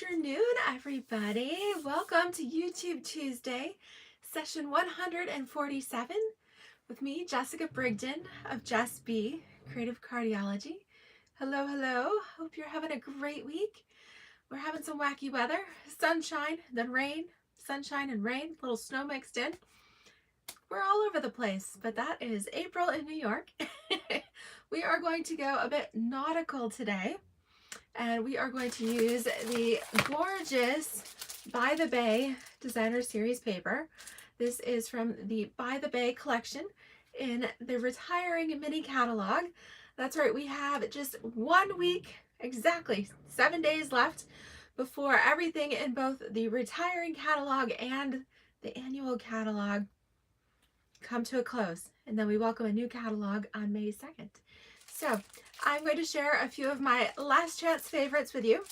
afternoon, everybody. Welcome to YouTube Tuesday, session 147 with me, Jessica Brigden of Jess B, Creative Cardiology. Hello, hello. Hope you're having a great week. We're having some wacky weather, sunshine, then rain, sunshine and rain, little snow mixed in. We're all over the place, but that is April in New York. We are going to go a bit nautical today. And we are going to use the gorgeous By the Bay Designer Series paper. This is from the By the Bay collection in the Retiring Mini Catalog. That's right, we have just 1 week, exactly 7 days left before everything in both the Retiring Catalog and the Annual Catalog come to a close. And then we welcome a new catalog on May 2nd. So I'm going to share a few of my last chance favorites with you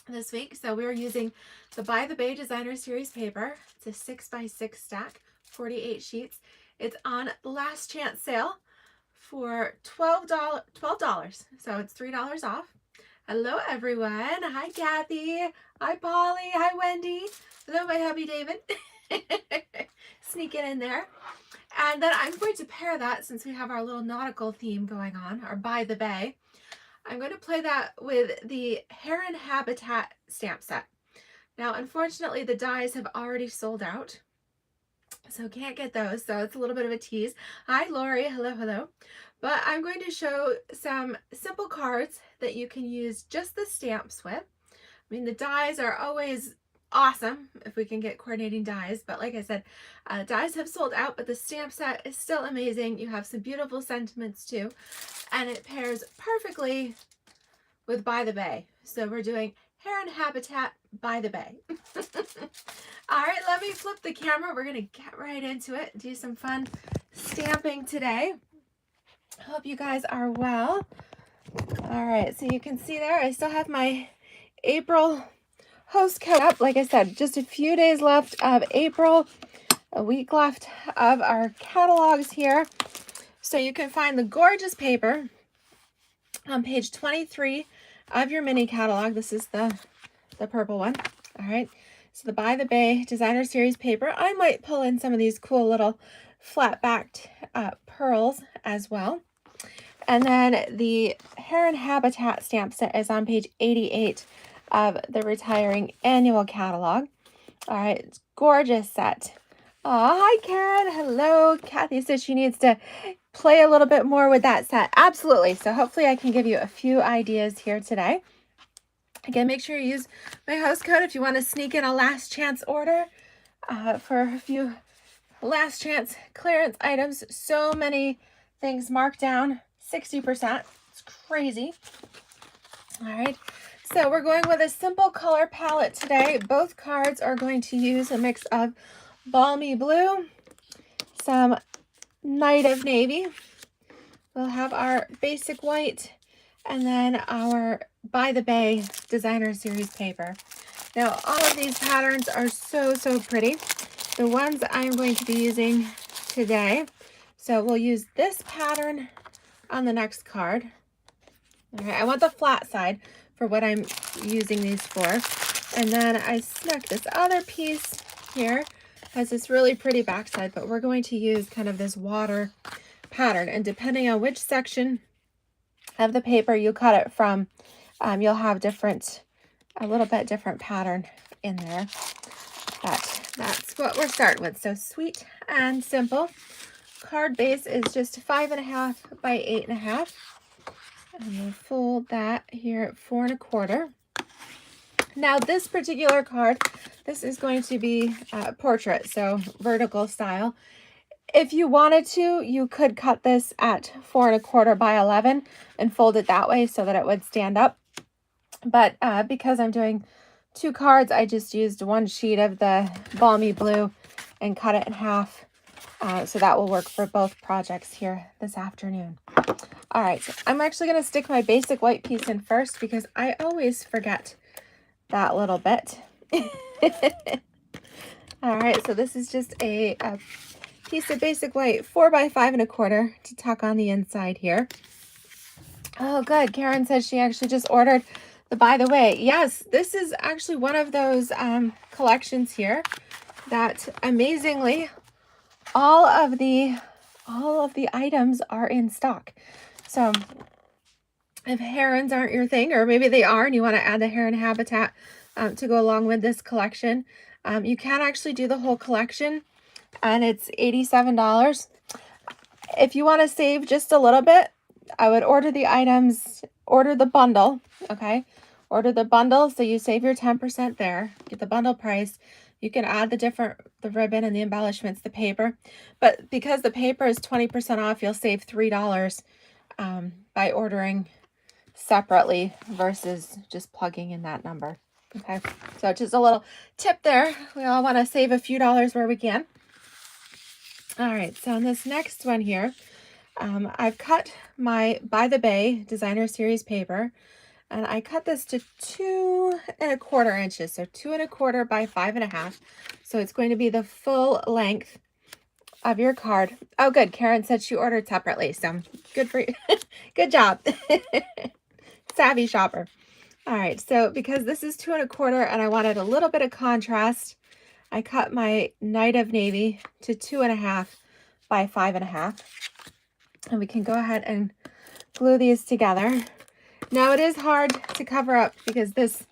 this week. So we're using the By the Bay Designer Series paper. It's a 6x6 stack, 48 sheets. It's on last chance sale for $12. So it's $3 off. Hello, everyone. Hi, Kathy. Hi, Polly. Hi, Wendy. Hello, my hubby, David. Sneaking in there. And then I'm going to pair that, since we have our little nautical theme going on, our By the Bay, I'm going to play that with the Heron Habitat stamp set. Now, unfortunately, the dies have already sold out, so can't get those, so it's a little bit of a tease. Hi, Lori. Hello, hello. But I'm going to show some simple cards that you can use just the stamps with. I mean, the dies are always awesome if we can get coordinating dies, but like I said, dies have sold out, but the stamp set is still amazing. You have some beautiful sentiments too, and it pairs perfectly with By the Bay. So we're doing Heron Habitat By the Bay. All right, let me flip the camera. We're gonna get right into it, do some fun stamping today. Hope you guys are well. All right, so you can see there, I still have my April host code up. Like I said, just a few days left of April, a week left of our catalogs here. So you can find the gorgeous paper on page 23 of your mini catalog. This is the purple one. All right. So the By the Bay Designer Series paper. I might pull in some of these cool little flat-backed pearls as well. And then the Heron Habitat stamp set is on page 88 of the Retiring Annual Catalog. All right, it's gorgeous set. Oh, hi, Karen. Hello. Kathy says she needs to play a little bit more with that set. Absolutely. So hopefully I can give you a few ideas here today. Again, make sure you use my host code if you want to sneak in a last chance order for a few last chance clearance items. So many things marked down, 60%. It's crazy. All right. So we're going with a simple color palette today. Both cards are going to use a mix of balmy blue, some night of navy. We'll have our basic white, and then our By the Bay Designer Series paper. Now, all of these patterns are so, so pretty. The ones I'm going to be using today. So we'll use this pattern on the next card. All right, I want the flat side for what I'm using these for. And then I snuck this other piece here. Has this really pretty backside, but we're going to use kind of this water pattern. And depending on which section of the paper you cut it from, you'll have a little bit different pattern in there. But that's what we're starting with. So sweet and simple. Card base is just 5.5 by 8.5. And we'll fold that here at 4 1/4. Now this particular card, this is going to be portrait, so vertical style. If you wanted to, you could cut this at 4 1/4 by 11 and fold it that way so that it would stand up. But because I'm doing 2 cards, I just used 1 sheet of the balmy blue and cut it in half. So that will work for both projects here this afternoon. All right, so I'm actually going to stick my basic white piece in first because I always forget that little bit. All right, so this is just a piece of basic white, 4 by 5 1/4 to tuck on the inside here. Oh, good. Karen says she actually just ordered By the way, yes, this is actually one of those collections here that amazingly all of the items are in stock. So if herons aren't your thing, or maybe they are and you want to add the heron habitat to go along with this collection, you can actually do the whole collection, and it's $87. If you want to save just a little bit, I would order the items, order the bundle, okay? Order the bundle so you save your 10% there, get the bundle price. You can add the ribbon and the embellishments, the paper. But because the paper is 20% off, you'll save $3 by ordering separately versus just plugging in that number, okay? So just a little tip there. We all want to save a few dollars where we can. All right, so in this next one here, I've cut my By the Bay Designer Series paper, and I cut this to 2¼ inches, so 2¼ by 5½. So it's going to be the full length of your card. Oh, good. Karen said she ordered separately, so good for you. Good job. Savvy shopper. All right, so because this is 2¼ and I wanted a little bit of contrast, I cut my Night of Navy to 2½ by 5½. And we can go ahead and glue these together. Now it is hard to cover up because this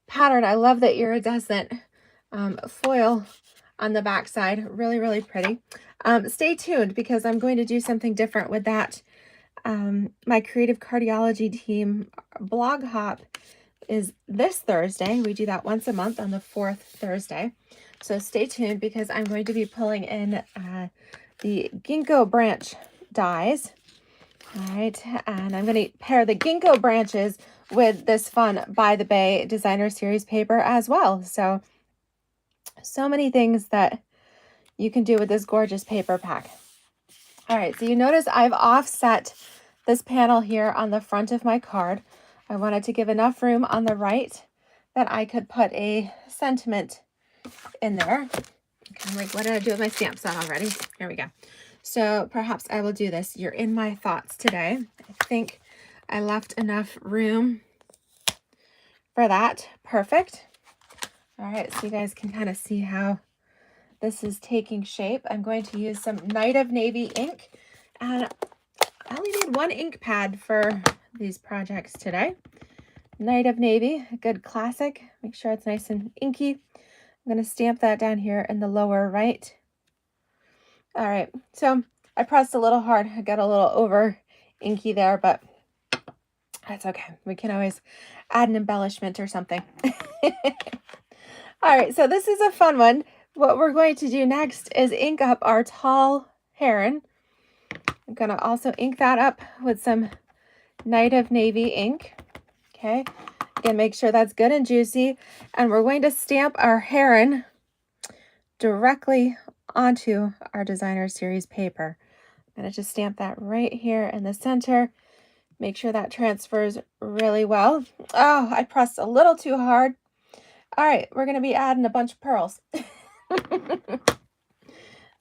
pattern, I love the iridescent foil on the back side. Really, really pretty. Stay tuned because I'm going to do something different with that. My Creative Cardiology Team blog hop is this Thursday. We do that once a month on the 4th Thursday. So stay tuned because I'm going to be pulling in the ginkgo branch dies. All right, and I'm going to pair the ginkgo branches with this fun By the Bay Designer Series paper as well. So many things that you can do with this gorgeous paper pack. All right, so you notice I've offset this panel here on the front of my card. I wanted to give enough room on the right that I could put a sentiment in there. Okay, like, what did I do with my stamp set already? Here we go. So perhaps I will do this. You're in my thoughts today. I think I left enough room for that. Perfect. All right, so you guys can kind of see how this is taking shape. I'm going to use some Night of Navy ink, and I only need one ink pad for these projects today. Night of Navy, a good classic. Make sure it's nice and inky. I'm going to stamp that down here in the lower right. All right, so I pressed a little hard. I got a little over inky there, but that's okay. We can always add an embellishment or something. All right, so this is a fun one. What we're going to do next is ink up our tall heron. I'm going to also ink that up with some Night of Navy ink. Okay, again, make sure that's good and juicy. And we're going to stamp our heron directly onto our Designer Series paper. I'm going to just stamp that right here in the center. Make sure that transfers really well. Oh, I pressed a little too hard. All right, we're going to be adding a bunch of pearls.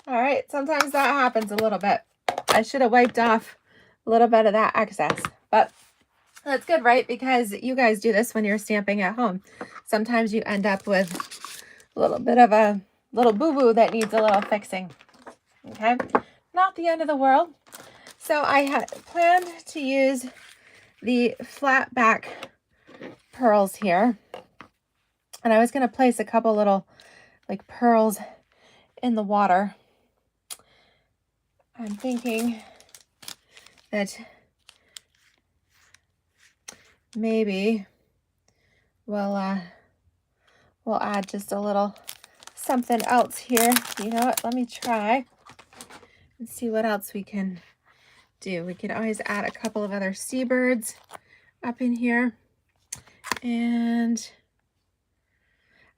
All right, sometimes that happens a little bit. I should have wiped off a little bit of that excess, but that's good, right? Because you guys do this when you're stamping at home. Sometimes you end up with a little bit of a little boo-boo that needs a little fixing. Okay, not the end of the world. So I had planned to use the flat back pearls here. And I was going to place a couple little like pearls in the water. I'm thinking that maybe we'll add just a little something else here. You know what? Let me try and see what else we can do. We can always add a couple of other seabirds up in here. And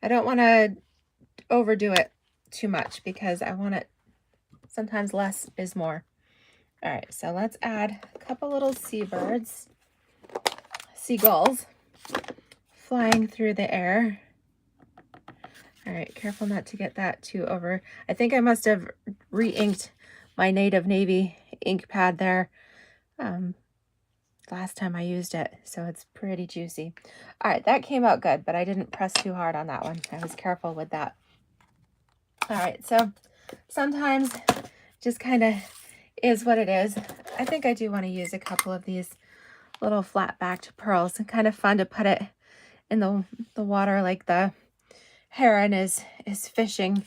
I don't want to overdo it too much because I want it, sometimes less is more. All right, so let's add a couple little seabirds, seagulls flying through the air. All right, careful not to get that too over. I think I must have re-inked my Night of Navy ink pad there. last time I used it, so it's pretty juicy. All right, that came out good, but I didn't press too hard on that one. I was careful with that. All right, so sometimes just kind of is what it is. I think I do want to use a couple of these little flat-backed pearls. It's kind of fun to put it in the water like the heron is fishing.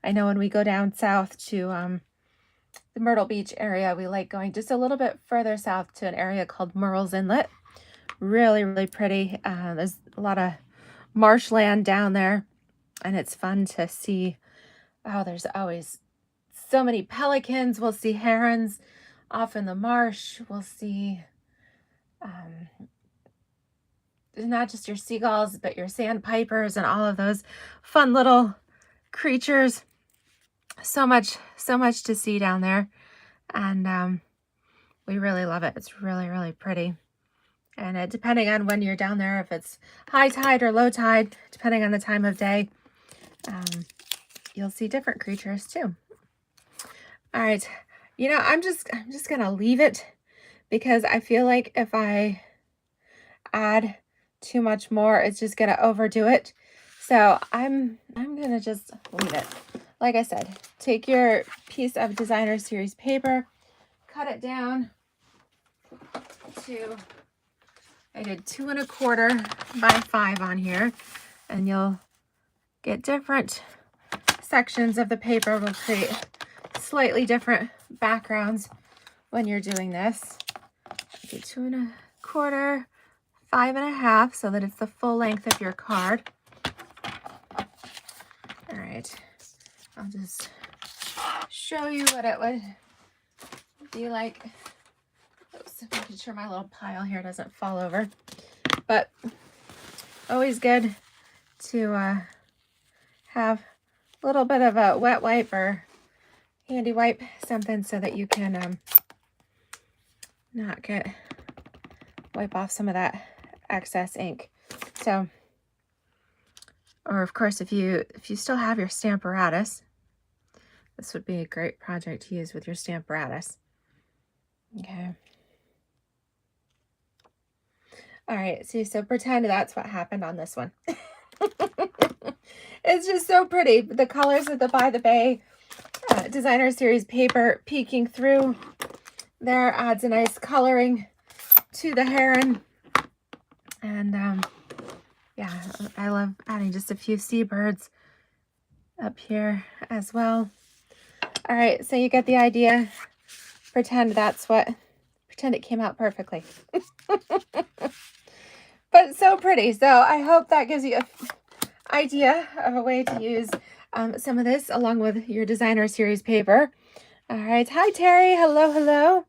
I know when we go down south to the Myrtle Beach area, we like going just a little bit further south to an area called Murrells Inlet. Really, really pretty. There's a lot of marshland down there, and it's fun to see. Oh, there's always so many pelicans. We'll see herons off in the marsh. We'll see not just your seagulls, but your sandpipers and all of those fun little creatures. So much to see down there. And we really love it. It's really, really pretty. And depending on when you're down there, if it's high tide or low tide, depending on the time of day, you'll see different creatures too. All right, you know, I'm just gonna leave it because I feel like if I add too much more, it's just gonna overdo it. So I'm gonna just leave it. Like I said, take your piece of designer series paper, cut it down to, I did 2 1/4 by 5 on here, and you'll get different sections of the paper. Will create slightly different backgrounds when you're doing this. Okay, 2 1/4, 5 1/2, so that it's the full length of your card. All right, I'll just show you what it would be like. Oops, making sure my little pile here doesn't fall over. But always good to have a little bit of a wet wipe or handy wipe, something so that you can not wipe off some of that excess ink. So, or of course, if you still have your Stamparatus, this would be a great project to use with your Stamparatus. Okay. All right, see, so pretend that's what happened on this one. It's just so pretty. The colors of the By the Bay designer series paper peeking through there adds a nice coloring to the heron. And yeah, I love adding just a few seabirds up here as well. All right, so you get the idea. Pretend it came out perfectly. But so pretty. So I hope that gives you an idea of a way to use some of this along with your designer series paper. All right. Hi, Terry. Hello, hello.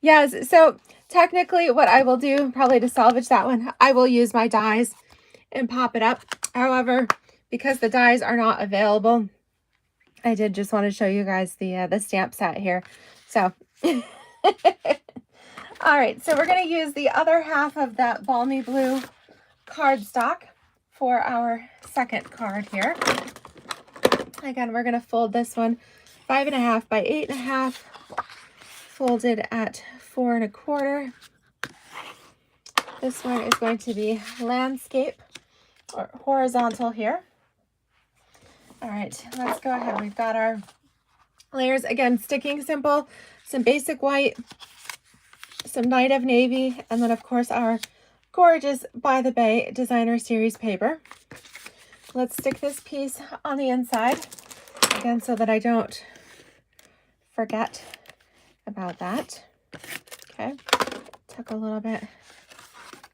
Yes. So technically what I will do probably to salvage that one, I will use my dies and pop it up. However, because the dies are not available, I did just want to show you guys the stamp set here. So all right, so we're going to use the other half of that balmy blue cardstock for our second card here. Again, we're going to fold this one 5 1/2 by 8 1/2, folded at 4 1/4. This one is going to be landscape or horizontal here. All right, let's go ahead. We've got our layers. Again, sticking simple, some basic white, some Night of Navy, and then of course our gorgeous By the Bay designer series paper. Let's stick this piece on the inside again so that I don't forget about that. Okay, tuck a little bit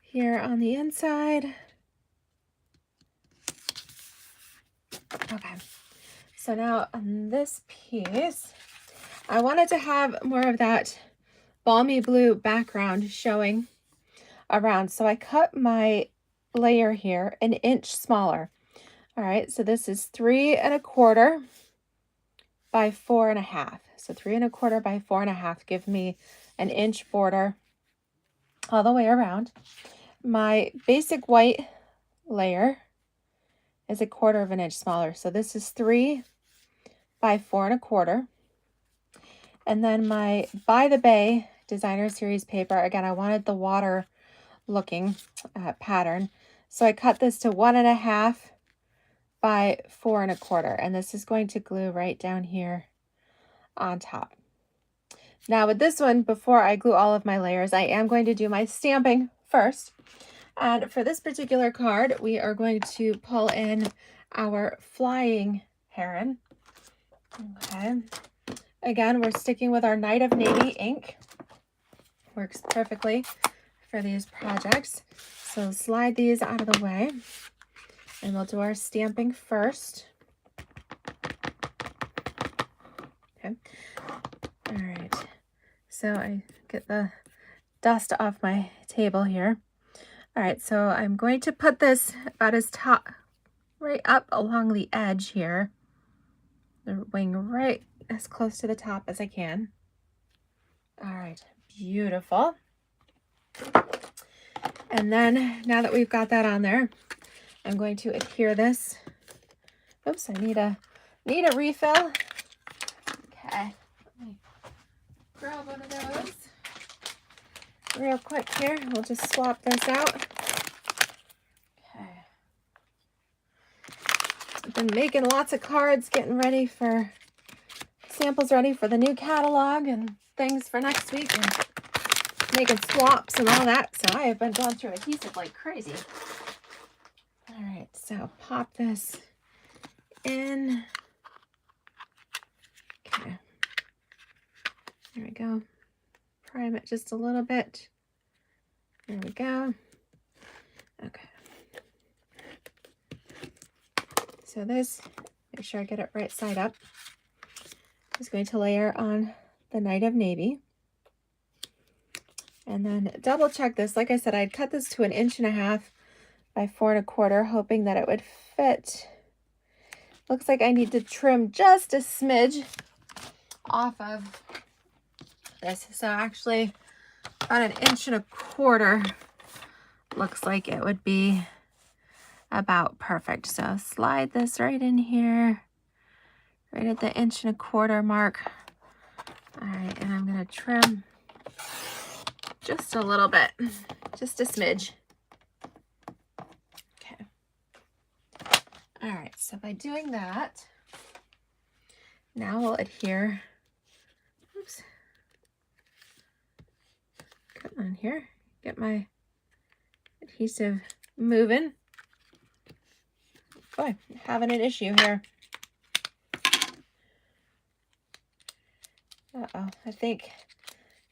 here on the inside. Okay, so now on this piece, I wanted to have more of that balmy blue background showing around. So I cut my layer here 1 inch smaller. All right, so this is 3 1/4 by 4 1/2. So 3 1/4 by 4 1/2 give me 1 inch border all the way around. My basic white layer is 1/4 of an inch smaller. So this is 3 by 4 1/4. And then my By the Bay designer series paper. Again, I wanted the water looking pattern. So I cut this to 1.5 by 4 1/4, and this is going to glue right down here on top. Now with this one, before I glue all of my layers, I am going to do my stamping first. And for this particular card, we are going to pull in our flying heron. Okay. Again, we're sticking with our Night of Navy ink. Works perfectly for these projects. So slide these out of the way, and we'll do our stamping first. Okay. All right. So I get the dust off my table here. All right, so I'm going to put this about as top, right up along the edge here. The wing right as close to the top as I can. All right, beautiful. And then now that we've got that on there, I'm going to adhere this. Oops, I need a refill. Okay, let me grab one of those real quick here. We'll just swap this out. Okay. I've been making lots of cards, getting ready for samples, ready for the new catalog and things for next week, and making swaps and all that. So I have been going through adhesive like crazy. All right, so pop this in. Okay. There we go. Prime it just a little bit. There we go. Okay. So this, make sure I get it right side up. Is going to layer on the Night of Navy. And then double check this. Like I said, I'd cut this to 1.5 inches by 4 1/4, hoping that it would fit. Looks like I need to trim just a smidge off of this. So actually about 1.25 inches looks like it would be about perfect. So slide this right in here, right at the 1.25 inch mark. All right, and I'm gonna trim just a little bit, just a smidge. Okay. All right, so by doing that, now we'll adhere. Oops. Come on here, get my adhesive moving. Boy, having an issue here. Uh-oh, I think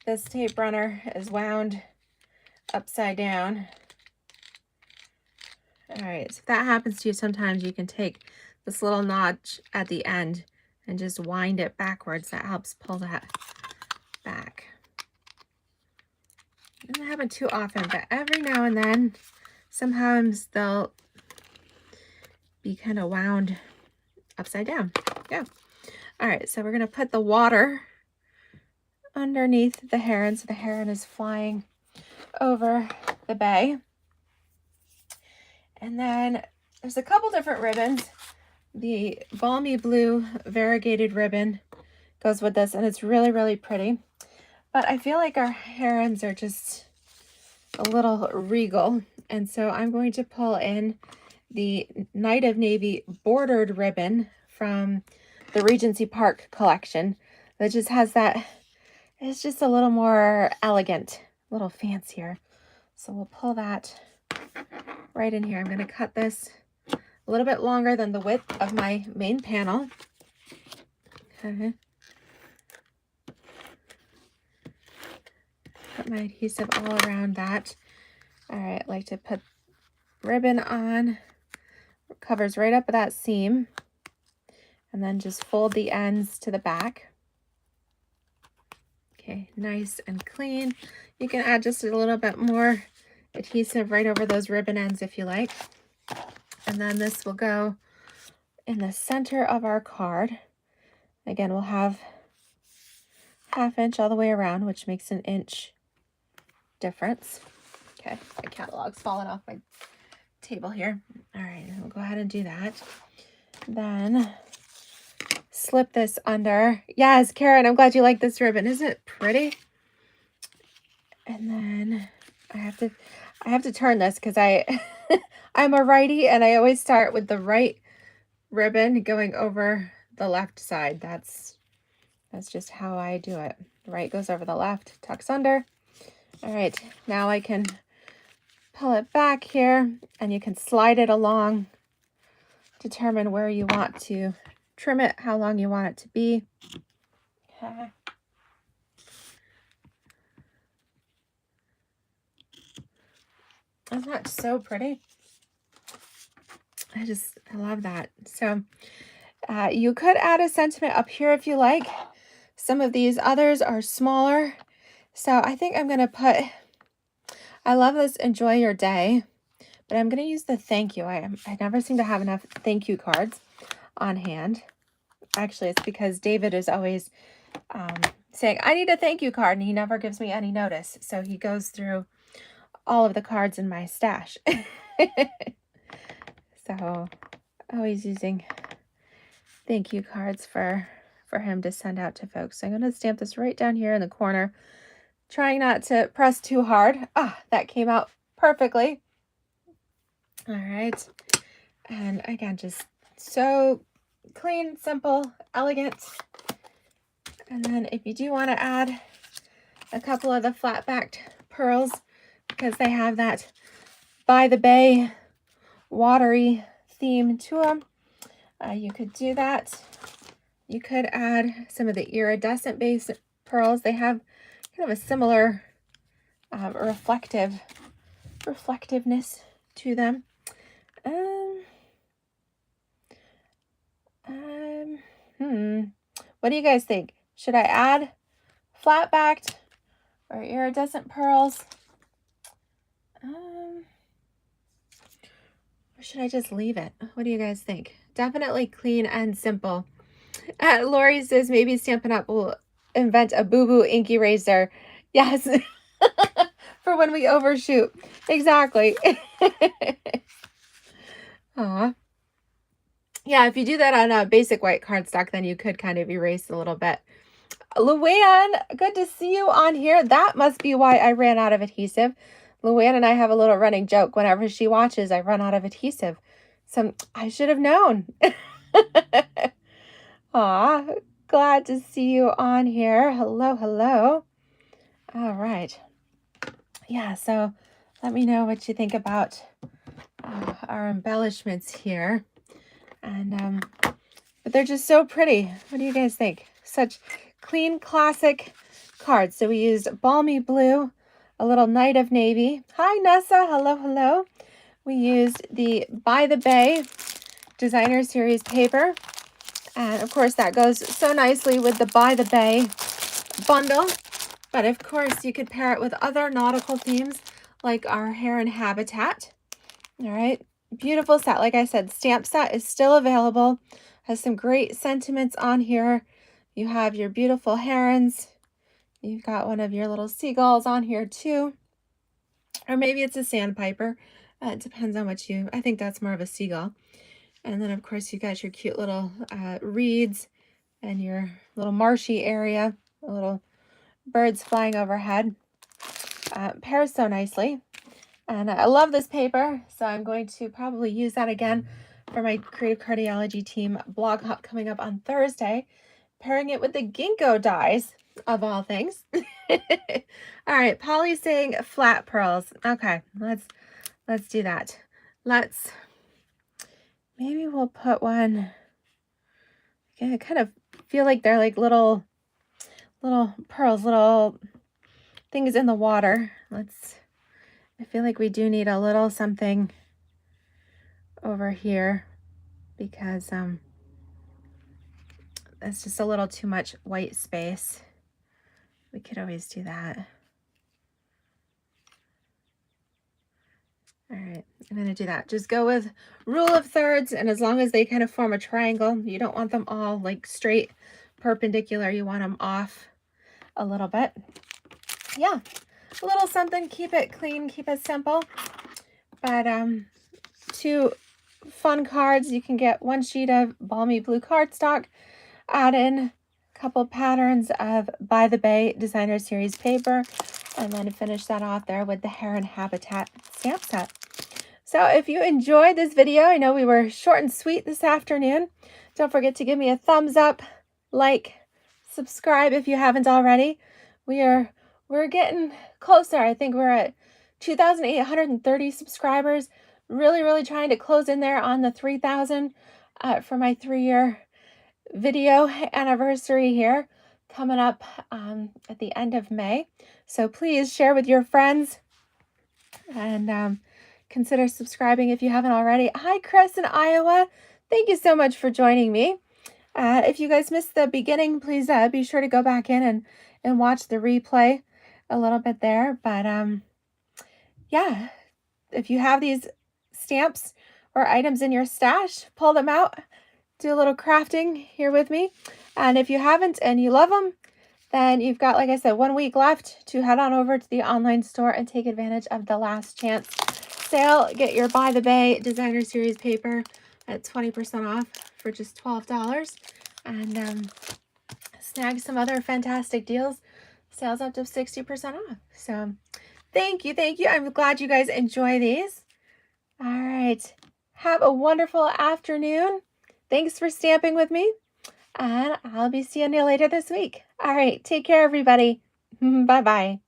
this tape runner is wound upside down. All right, so if that happens to you, sometimes you can take this little notch at the end and just wind it backwards. That helps pull that back. It doesn't happen too often, but every now and then, sometimes they'll be kind of wound upside down. Yeah. All right, so we're gonna put the water underneath the heron, so the heron is flying over the bay. And then there's a couple different ribbons. The balmy blue variegated ribbon goes with this, and it's really, really pretty. But I feel like our herons are just a little regal, and so I'm going to pull in the Night of Navy bordered ribbon from the Regency Park collection that just has that, it's just a little more elegant, a little fancier. So we'll pull that right in here. I'm going to cut this a little bit longer than the width of my main panel. Okay. Put my adhesive all around that. All right, I like to put ribbon on, covers right up that seam, and then just fold the ends to the back. Okay, nice and clean. You can add just a little bit more adhesive right over those ribbon ends if you like. And then this will go in the center of our card. Again, we'll have 1/2 inch all the way around, which makes 1 inch difference. Okay, my catalog's falling off my table here. All right, we'll go ahead and do that. Then slip this under. Yes, Karen, I'm glad you like this ribbon. Isn't it pretty? And then I have to turn this because I'm a righty and I always start with the right ribbon going over the left side. That's just how I do it. The right goes over the left, tucks under. All right, now I can pull it back here and you can slide it along, determine where you want to trim it, how long you want it to be. Okay. Isn't that so pretty? I love that. So you could add a sentiment up here if you like. Some of these others are smaller. So I think I'm going to put, I love this enjoy your day, but I'm going to use the thank you. I never seem to have enough thank you cards on hand. Actually, it's because David is always saying, I need a thank you card, and he never gives me any notice. So he goes through all of the cards in my stash. So always using thank you cards for him to send out to folks. So I'm going to stamp this right down here in the corner, trying not to press too hard. Ah, that came out perfectly. All right. And again, just so clean, simple, elegant. And then if you do want to add a couple of the flat-backed pearls, because they have that by the bay watery theme to them, you could do that. You could add some of the iridescent base pearls. They have kind of a similar reflectiveness to them. What do you guys think? Should I add flat-backed or iridescent pearls? Or should I just leave it? What do you guys think? Definitely clean and simple. Lori says maybe Stampin' Up! Will invent a boo-boo ink eraser. Yes. For when we overshoot. Exactly. Aw. Yeah, if you do that on a basic white cardstock, then you could kind of erase a little bit. Luann, good to see you on here. That must be why I ran out of adhesive. Luann and I have a little running joke. Whenever she watches, I run out of adhesive. So I should have known. Aw, glad to see you on here. Hello, hello. All right. Yeah, so let me know what you think about our embellishments here. And but they're just so pretty. What do you guys think? Such clean, classic cards. So we used balmy blue, a little night of navy. Hi, Nessa. Hello, hello. We used the By the Bay Designer Series paper. And of course, that goes so nicely with the By the Bay bundle. But of course, you could pair it with other nautical themes like our Heron habitat. All right. Beautiful set. Like I said, stamp set is still available. Has some great sentiments on here. You have your beautiful herons. You've got one of your little seagulls on here too. Or maybe it's a sandpiper. It depends on what I think that's more of a seagull. And then of course you got your cute little reeds and your little marshy area. Little birds flying overhead. Pairs so nicely. And I love this paper, so I'm going to probably use that again for my Creative Cardiology Team blog hop coming up on Thursday, pairing it with the ginkgo dies, of all things. All right, Polly's saying flat pearls. Okay, let's do that. Maybe we'll put one, I kind of feel like they're like little pearls, little things in the water. I feel like we do need a little something over here because that's just a little too much white space. We could always do that. All right, I'm going to do that. Just go with rule of thirds, and as long as they kind of form a triangle, you don't want them all like straight perpendicular. You want them off a little bit. Yeah. A little something, keep it clean, keep it simple. But 2 fun cards. You can get 1 sheet of balmy blue cardstock, add in a couple patterns of By the Bay Designer Series paper, and then finish that off there with the Heron Habitat stamp set. So if you enjoyed this video, I know we were short and sweet this afternoon. Don't forget to give me a thumbs up, like, subscribe if you haven't already. We're getting closer. I think we're at 2,830 subscribers. Really trying to close in there on the 3,000 for my 3-year video anniversary here coming up at the end of May. So please share with your friends and consider subscribing if you haven't already. Hi, Chris in Iowa. Thank you so much for joining me. If you guys missed the beginning, please be sure to go back in and watch the replay a little bit there. But yeah, if you have these stamps or items in your stash, pull them out, do a little crafting here with me. And if you haven't and you love them, then you've got, like I said, 1 week left to head on over to the online store and take advantage of the last chance sale. Get your By the Bay Designer Series paper at 20% off for just $12. And snag some other fantastic deals. Sales up to 60% off. So thank you. I'm glad you guys enjoy these. All right. Have a wonderful afternoon. Thanks for stamping with me. And I'll be seeing you later this week. All right. Take care, everybody. Bye-bye.